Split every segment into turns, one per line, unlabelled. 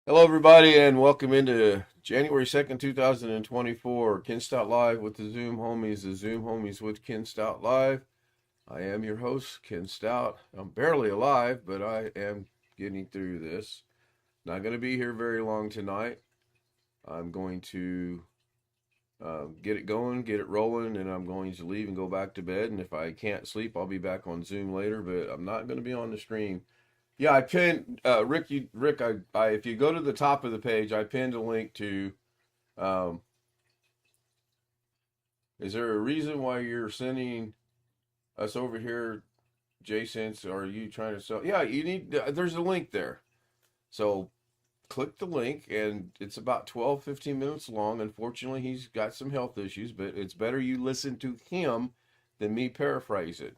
Hello, everybody, and welcome into January 2nd, 2024. Ken Stout Live with the Zoom Homies, with Ken Stout Live. I am your host, Ken Stout. I'm barely alive, but I am getting through this. Not going to be here very long tonight. I'm going to get it going, get it rolling, and I'm going to leave and go back to bed. And if I can't sleep, I'll be back on Zoom later, but I'm not going to be on the stream. Yeah, I pinned Rick. If you go to the top of the page, I pinned a link to. Um, is there a reason why you're sending us over here, Jason? Or are you trying to sell? Yeah, you need. There's a link there. So click the link, and it's about 12, 15 minutes long. Unfortunately, he's got some health issues, but it's better you listen to him than me paraphrase it.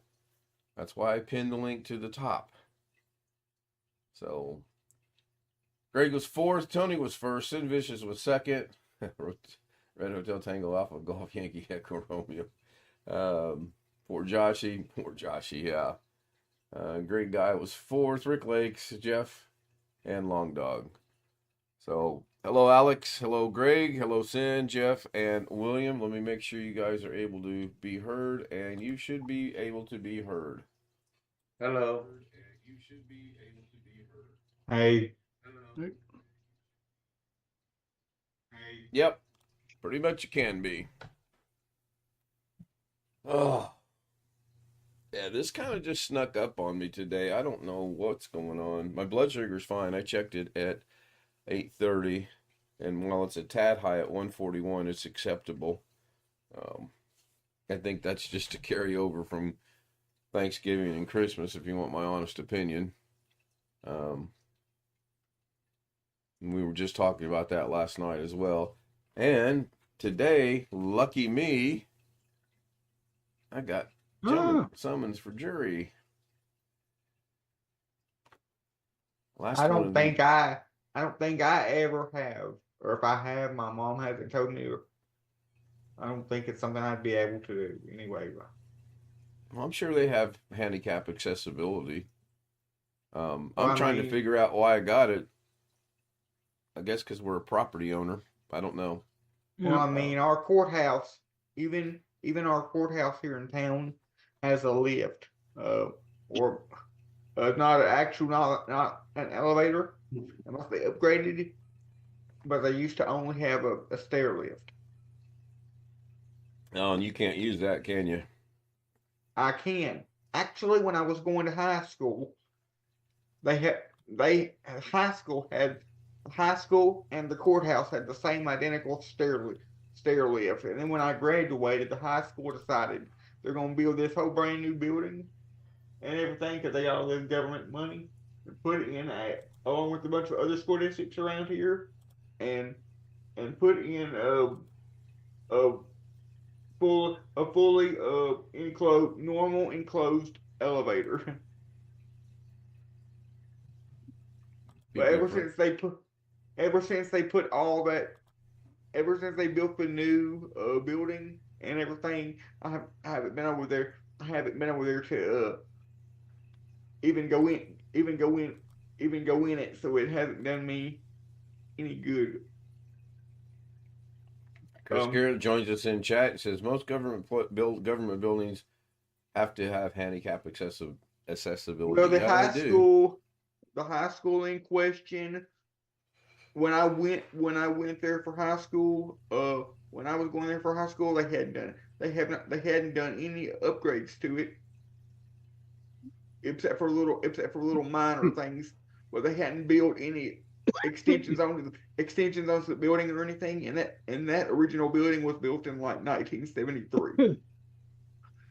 That's why I pinned the link to the top. So Greg was fourth, Tony was first, Sid Vicious was second. Red Hotel Tango Alpha Golf Yankee Echo Romeo. Poor Joshy, yeah. Great guy was fourth, Rick Lakes, Jeff, and Long Dog. So hello Alex, hello Greg, hello Sin, Jeff, and William. Let me make sure you guys are able to be heard, and you should be able to be heard.
Hello.
You should be able to be heard.
Hey.
Hello. Yep, pretty much you can be. Oh, yeah, this kind of just snuck up on me today. I don't know what's going on. My blood sugar's fine. I checked it at 8:30, and while it's a tad high at 141, it's acceptable. Um, I think that's just a carryover from Thanksgiving and Christmas, if you want my honest opinion. Um, we were just talking about that last night as well. And today, lucky me, I got gentleman summons for jury.
I
Last one
don't
of the
think I I don't think I ever have. Or if I have, my mom hasn't told me. I don't think it's something I'd be able to do anyway.
well, I'm sure they have handicap accessibility.
Well,
I'm
I
trying to
mean,
figure out why I got it. I guess because we're a property owner. I don't know.
well, I
Uh,
mean, our courthouse, even our courthouse here in town, has a lift. Or not an actual, not an elevator. Unless they upgraded it, but they used to only have a stair lift.
oh, and you can't use that, can you?
I can actually. When I was going to high school, they had they high school and the courthouse had the same identical stair lift. And then when I graduated, the high school decided they're going to build this whole brand new building and everything because they got all this government money and put it in along with a bunch of other school districts around here and put in a a fully enclosed normal enclosed elevator.
Be
But
different.
ever since they put all that, ever since they built the new building and everything, I haven't been over there. I haven't been over there to even go in, even go in, even go in it. So it hasn't done me any good.
Chris
Um,
Garrett joins us in chat. It says most government buildings have to have handicap
well,
accessibility. Yeah, they do.
the high school in question, when I went there for high school, when I was going there for high school, they hadn't done any upgrades to it except for little minor things, but they hadn't built any extensions onto the building or anything. And that original building was built in like 1973,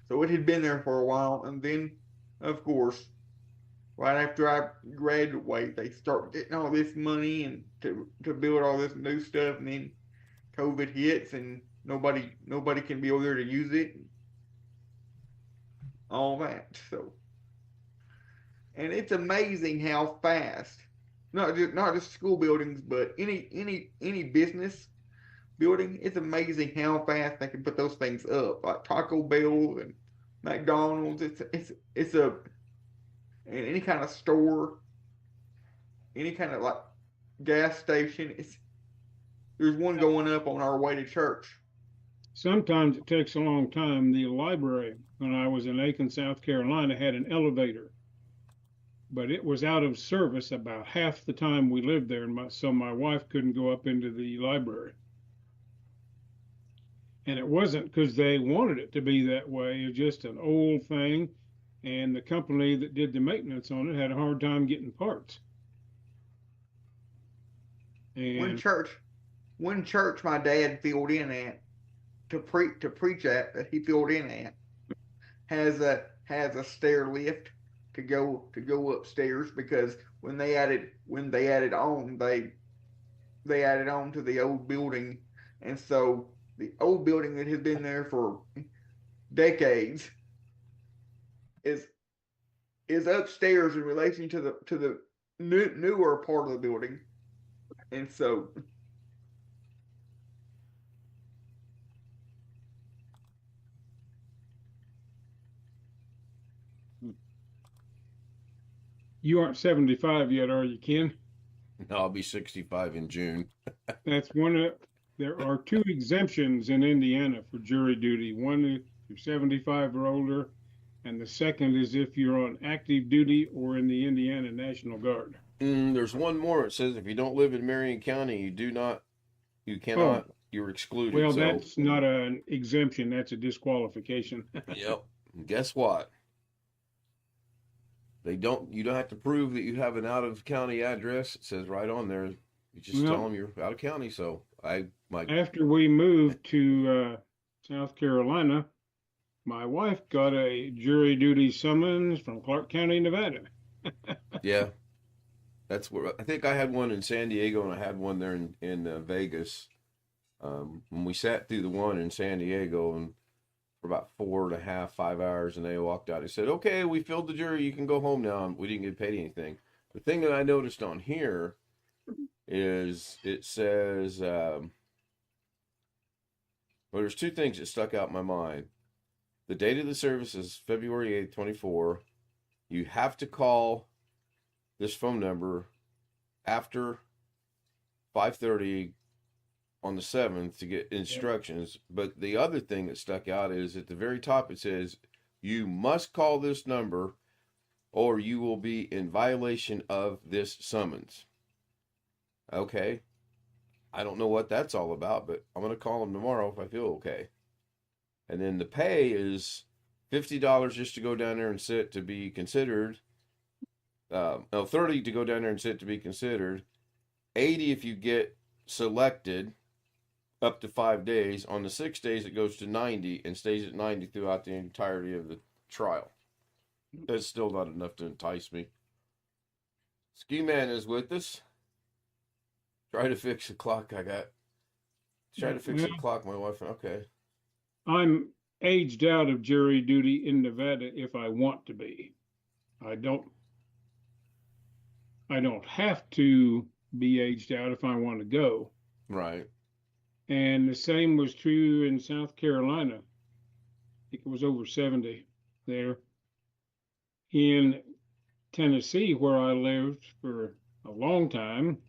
so it had been there for a while. And then, of course, right after I graduate, they start getting all this money and to build all this new stuff, and then COVID hits and nobody can be over there to use it, all that. So, and it's amazing how fast not just school buildings, but any business building. It's amazing how fast they can put those things up, like Taco Bell and McDonald's. It's a and any kind of store, any kind of like gas station. There's one going up on our way to church.
Sometimes it takes a long time. The library, when I was in Aiken, South Carolina, had an elevator, but it was out of service about half the time we lived there, and so my wife couldn't go up into the library. And it wasn't because they wanted it to be that way. It was just an old thing, and the company that did the maintenance on it had a hard time getting parts.
One
And
church, one church, my dad filled in at to preach at that he filled in at has a stair lift to go upstairs because when they added on they added on to the old building, and so the old building that has been there for decades is upstairs in relation to the newer part of the building, and so
you aren't 75 yet, are you, Ken?
No, I'll be 65 in June.
That's one of, there are two exemptions in Indiana for jury duty. One is if you're 75 or older, and the second is if you're on active duty or in the Indiana National Guard.
There's one more. It says if you don't live in Marion County, you cannot, you're excluded.
Well,
So,
that's not an exemption, that's a disqualification.
yep. Guess what? You don't have to prove that you have an out of county address. It says right on there. You just tell them you're out of county. So
after we moved to South Carolina, my wife got a jury duty summons from Clark County, Nevada.
yeah, that's where I think I had one in San Diego and I had one there in Vegas. When we sat through the one in San Diego and for about 4.5, 5 hours, and they walked out. He said, "Okay, we filled the jury. You can go home now." And we didn't get paid anything. The thing that I noticed on here is it says, well, there's two things that stuck out in my mind. The date of the service is February 8th, 24. You have to call this phone number after 5:30 on the 7th to get instructions. Yep. But the other thing that stuck out is at the very top it says you must call this number or you will be in violation of this summons. Okay, I don't know what that's all about, but I'm going to call them tomorrow if I feel okay. And then the pay is $50 just to go down there and sit to be considered. No, $30 to go down there and sit to be considered. $80 if you get selected. Up to 5 days. On the 6 days, it goes to 90 and stays at 90 throughout the entirety of the trial. That's still not enough to entice me. Ski Man is with us. Try to fix the clock I got. Try to fix the clock, my wife. Okay.
I'm aged out of jury duty in Nevada if I want to be. I don't have to be aged out if I want to go.
Right.
And the same was true in South Carolina. I think it was over 70 there. In Tennessee, where I lived for a long time,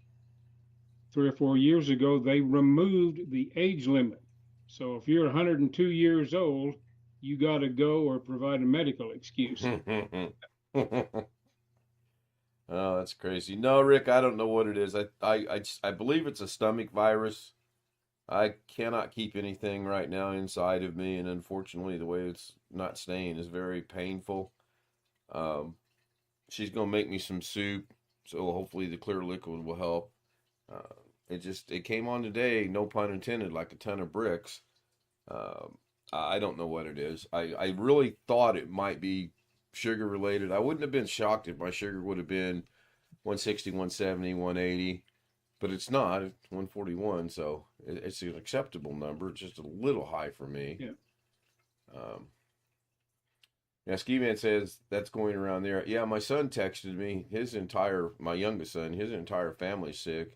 3 or 4 years ago, they removed the age limit. So if you're 102 years old, you got to go or provide a medical excuse.
Oh, that's crazy. No, Rick, I don't know what it is. I believe it's a stomach virus. I cannot keep anything right now inside of me, and unfortunately, the way it's not staying is very painful. She's gonna make me some soup, so hopefully the clear liquid will help. It came on today, no pun intended, like a ton of bricks. I don't know what it is. I really thought it might be sugar related. I wouldn't have been shocked if my sugar would have been 160, 170, 180. But it's not. It's 141, so it's an acceptable number. It's just a little high for me.
Yeah.
Now, Ski Man says that's going around there. Yeah, my son texted me. My youngest son, his entire family's sick.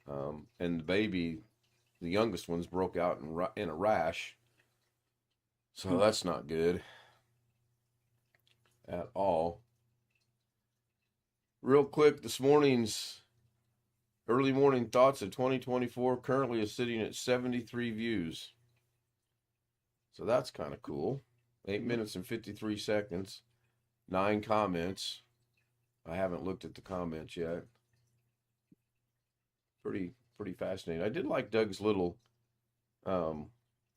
And the baby, the youngest one's broke out in a rash. So that's not good at all. Real quick, this morning's early morning thoughts of 2024 currently is sitting at 73 views. So that's kind of cool. 8 minutes and 53 seconds. 9 comments. I haven't looked at the comments yet. Pretty fascinating. I did like Doug's little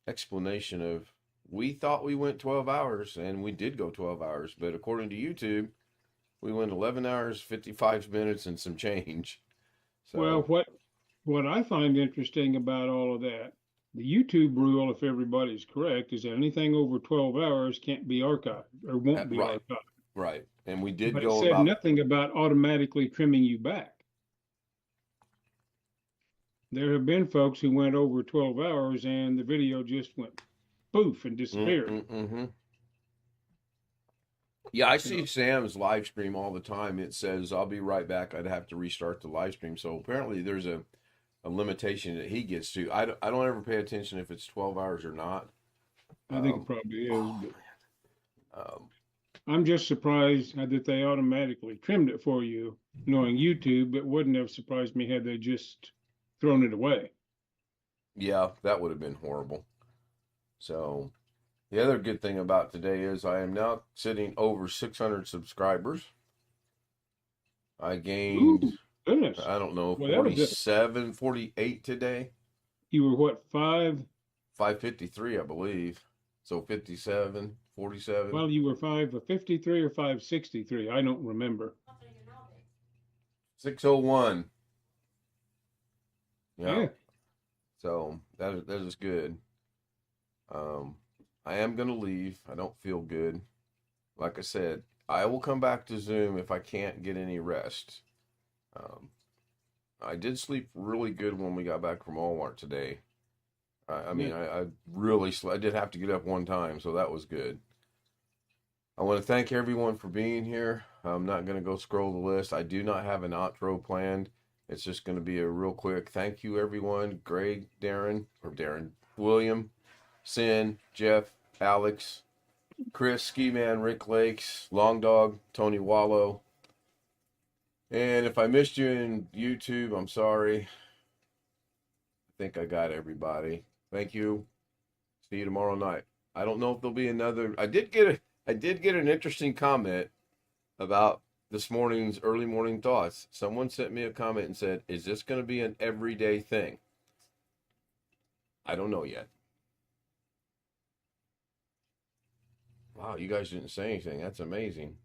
explanation of, we thought we went 12 hours, and we did go 12 hours, but according to YouTube, we went 11 hours, 55 minutes, and some change. So,
Well, what I find interesting about all of that, the YouTube rule, if everybody's correct, is that anything over 12 hours can't be archived or won't be
right,
archived.
right. And we did
But it
go
said
about,
nothing about automatically trimming you back. There have been folks who went over 12 hours and the video just went poof and disappeared.
Yeah, I see Sam's live stream all the time. It says, I'll be right back. I'd have to restart the live stream. So apparently there's a limitation that he gets to. I don't ever pay attention if it's 12 hours or not.
I think it probably is.
But,
I'm just surprised that they automatically trimmed it for you, knowing YouTube. It wouldn't have surprised me had they just thrown it away.
yeah, that would have been horrible. So the other good thing about today is I am now sitting over 600 subscribers. I gained,
Ooh, goodness.
I don't know,
Well, that was it.
47, 48 today.
You were what,
553, I believe. So 57, 47.
Well, you were 553 or 563. I don't remember.
601. Yeah.
Yeah.
So that is good. I am gonna leave. I don't feel good. Like I said, I will come back to Zoom if I can't get any rest. I did sleep really good when we got back from Walmart today. I mean, I really I did have to get up one time, so that was good. I want to thank everyone for being here. I'm not going to go scroll the list. I do not have an outro planned. It's just going to be a real quick thank you, everyone. Greg, William, Sin, Jeff, Alex, Chris, Ski Man, Rick Lakes, Long Dog, Tony Wallow. And if I missed you in YouTube, I'm sorry. I think I got everybody. Thank you. See you tomorrow night. I don't know if there'll be another. I did get an interesting comment about this morning's early morning thoughts. Someone sent me a comment and said, "Is this going to be an everyday thing?" I don't know yet. Wow, you guys didn't say anything. That's amazing.